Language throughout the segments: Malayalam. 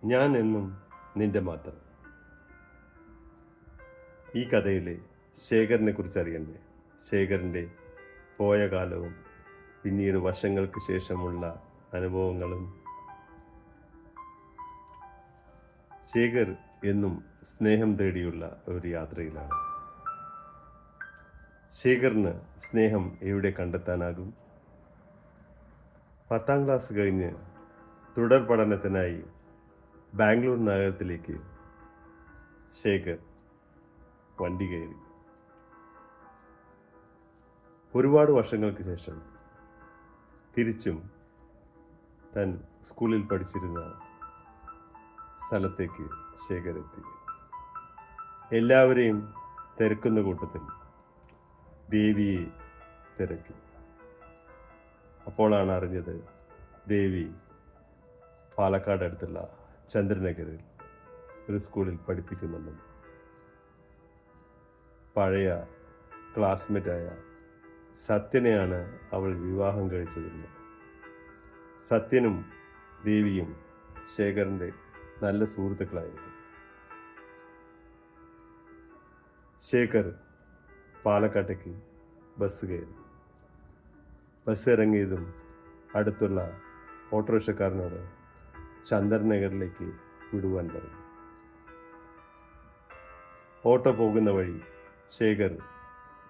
ഞാൻ എന്നും നിന്റെ മാത്രം. ഈ കഥയിലെ ശേഖരനെ കുറിച്ച് അറിയണ്ടേ? ശേഖരൻ്റെ പോയ കാലവും പിന്നീട് വർഷങ്ങൾക്ക് ശേഷമുള്ള അനുഭവങ്ങളും. ശേഖർ എന്നും സ്നേഹം തേടിയുള്ള ഒരു യാത്രയിലാണ്. ശേഖറിന് സ്നേഹം എവിടെ കണ്ടെത്താനാകും? 10ാം ക്ലാസ് കഴിഞ്ഞ് തുടർ പഠനത്തിനായി ബാംഗ്ലൂർ നഗരത്തിലേക്ക് ശേഖർ വണ്ടി കയറി. ഒരുപാട് വർഷങ്ങൾക്ക് ശേഷം തിരിച്ചും താൻ സ്കൂളിൽ പഠിച്ചിരുന്ന സ്ഥലത്തേക്ക് ശേഖർ എത്തി. എല്ലാവരെയും തിരക്കുന്ന കൂട്ടത്തിൽ ദേവിയെ തിരക്കി. അപ്പോഴാണ് അറിഞ്ഞത് ദേവി പാലക്കാട് അടുത്തുള്ള ചന്ദ്രനഗറിൽ ഒരു സ്കൂളിൽ പഠിപ്പിക്കുന്നുണ്ടെന്ന്. പഴയ ക്ലാസ്മേറ്റായ സത്യനെയാണ് അവൾ വിവാഹം കഴിച്ചതെന്ന്. സത്യനും ദേവിയും ശേഖറിൻ്റെ നല്ല സുഹൃത്തുക്കളായിരുന്നു. ശേഖർ പാലക്കാട്ടേക്ക് ബസ് കയറി. ബസ് ഇറങ്ങിയതും അടുത്തുള്ള ഓട്ടോറിക്ഷക്കാരനോട് ചന്ദ്രനഗറിലേക്ക് വിടുവാൻ പറഞ്ഞു. ഓട്ടോ പോകുന്ന വഴി ശേഖർ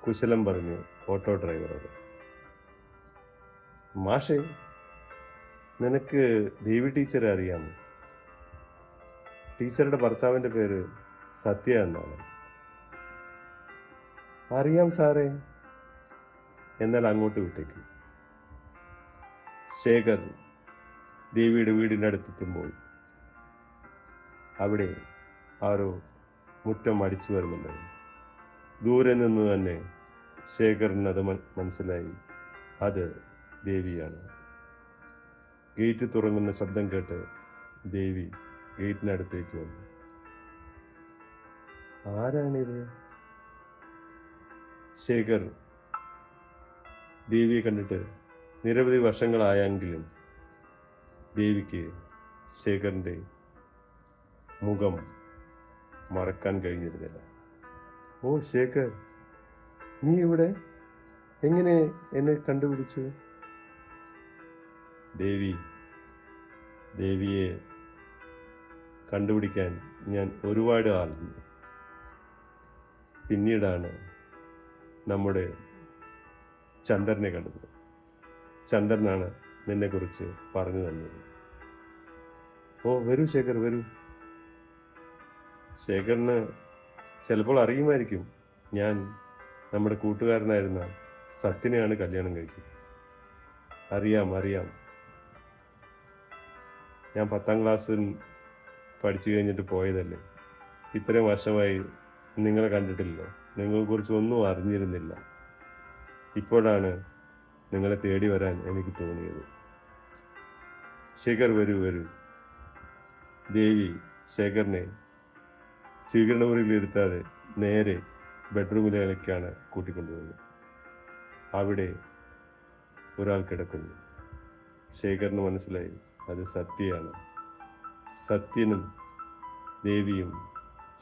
കുശലം പറഞ്ഞു ഓട്ടോ ഡ്രൈവറോട്, മാഷേ, നിനക്ക് ദേവി ടീച്ചറെ അറിയാമോ? ടീച്ചറുടെ ഭർത്താവിൻ്റെ പേര് സത്യ എന്നാണ്. അറിയാം സാറേ, എന്നാൽ അങ്ങോട്ട് വിട്ടേക്ക്. ശേഖർ ദേവിയുടെ വീടിൻ്റെ അടുത്തെത്തുമ്പോൾ അവിടെ ആരോ മുറ്റം അടിച്ചു വരുന്നുണ്ടായിരുന്നു. ദൂരെ നിന്ന് തന്നെ ശേഖറിന് അത് മനസ്സിലായി, അത് ദേവിയാണ്. ഗേറ്റ് തുറങ്ങുന്ന ശബ്ദം കേട്ട് ദേവി ഗേറ്റിനടുത്തേക്ക് വന്നു. ആരാണിത്? ശേഖർ ദേവിയെ കണ്ടിട്ട് നിരവധി വർഷങ്ങളായെങ്കിലും ദേവിക്ക് ശേഖറിൻ്റെ മുഖം മറക്കാൻ കഴിഞ്ഞിരുന്നില്ല. ഓ ശേഖർ, നീ ഇവിടെ എങ്ങനെ എന്നെ കണ്ടുപിടിച്ചു? ദേവിയെ കണ്ടുപിടിക്കാൻ ഞാൻ ഒരുപാട് ആളുന്നു. പിന്നീടാണ് നമ്മുടെ ചന്ദ്രനെ കണ്ടത്. ചന്ദ്രനാണ് നിന്നെക്കുറിച്ച് പറഞ്ഞു തന്നത്. ഓ വരൂ ശേഖർ, വരൂ. ശേഖറിന് ചിലപ്പോൾ അറിയുമായിരിക്കും, ഞാൻ നമ്മുടെ കൂട്ടുകാരനായിരുന്ന സത്യനെയാണ് കല്യാണം കഴിച്ചത്. അറിയാം. ഞാൻ 10ാം ക്ലാസ്സിൽ പഠിച്ചു കഴിഞ്ഞിട്ട് പോയതല്ലേ. ഇത്രയും വർഷമായി നിങ്ങളെ കണ്ടിട്ടില്ലല്ലോ, നിങ്ങളെക്കുറിച്ച് ഒന്നും അറിഞ്ഞിരുന്നില്ല. ഇപ്പോഴാണ് നിങ്ങളെ തേടി വരാൻ എനിക്ക് തോന്നിയത്. ശേഖർ വരൂ. ദേവി ശേഖറിനെ സ്വീകരണമുറിയിലിരുത്താതെ നേരെ ബെഡ്റൂമിലേക്കാണ് കൂട്ടിക്കൊണ്ടുപോയത്. അവിടെ ഒരാൾ കിടക്കുന്നു. ശേഖറിന് മനസ്സിലായി അത് സത്യയാണ്. സത്യനും ദേവിയും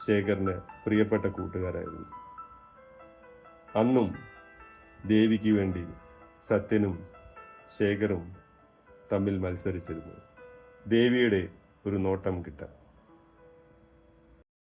ശേഖറിന് പ്രിയപ്പെട്ട കൂട്ടുകാരായിരുന്നു. അന്നും ദേവിക്ക് വേണ്ടി സത്യനും ശേഖറും തമ്മിൽ മത്സരിച്ചിരുന്നു. ദേവിയുടെ ഒരു നോട്ടം കിട്ടാൻ.